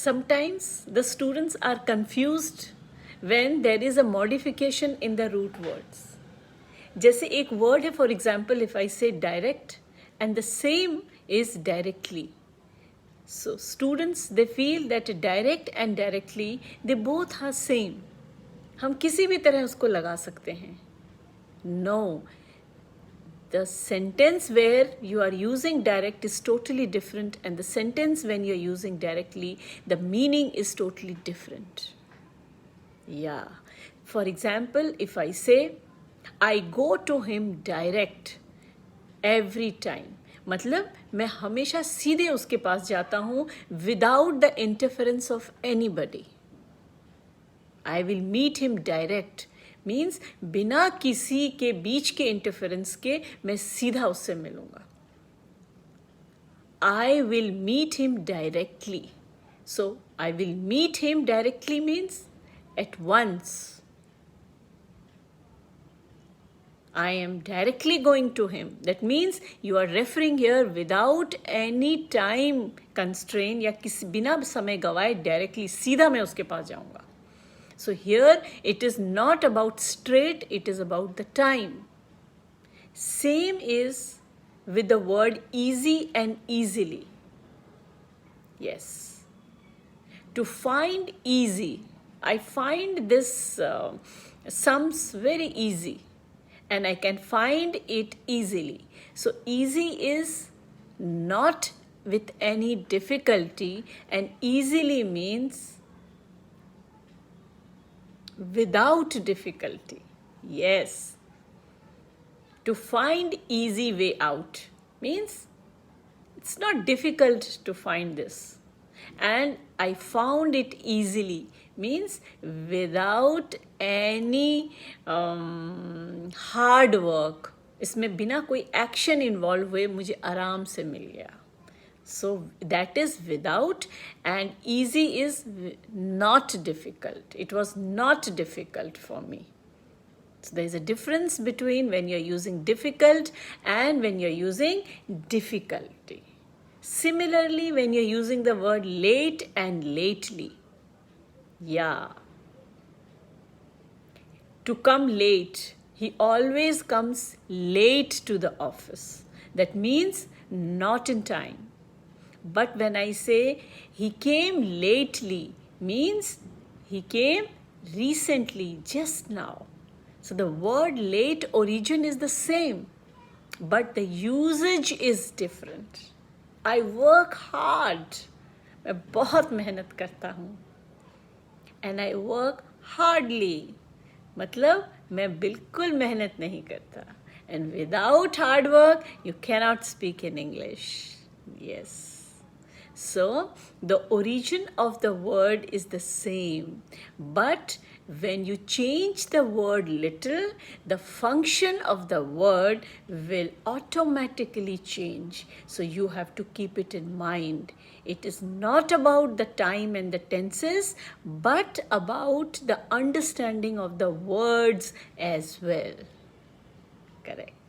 sometimes the students are confused when there is a modification in the root words. जैसे एक word है, for example, if I say direct and the same is directly. So students, they feel that direct and directly, they both are same. हम किसी भी तरह उसको लगा सकते हैं. No. The sentence where you are using direct is totally different, and the sentence when you're using directly, the meaning is totally different. Yeah. For example, if I say, I go to him direct every time. मतलब मैं हमेशा सीधे उसके पास जाता हूँ without the interference of anybody. I will meet him direct. Means बिना किसी के बीच के इंटरफेरेंस के मैं सीधा उससे मिलूंगा. I will meet him directly. So I will meet him directly means at once. I am directly going to him. That means you are referring here without any time constraint या किसी बिना समय गवाए directly सीधा मैं उसके पास जाऊंगा. So here it is not about straight, it is about the time. Same is with the word easy and easily. Yes. To find easy, I find this sums very easy and I can find it easily. So easy is not with any difficulty, and easily means without difficulty. Yes. To find easy way out means it's not difficult to find this. And I found it easily means without any hard work. इसमें बिना कोई action involve हुए मुझे आराम से मिल गया. So that is without, and easy is not difficult. It was not difficult for me. So there is a difference between when you're using difficult and when you're using difficulty. Similarly, when you're using the word late and lately. Yeah. To come late. He always comes late to the office. That means not in time. But when I say he came lately, means he came recently, just now. So the word late origin is the same, but the usage is different. I work hard. मैं बहुत मेहनत करता हूँ. And I work hardly. मतलब मैं बिल्कुल मेहनत नहीं करता. And without hard work, you cannot speak in English. Yes. So the origin of the word is the same, but when you change the word little, the function of the word will automatically change. So you have to keep it in mind. It is not about the time and the tenses, but about the understanding of the words as well. Correct.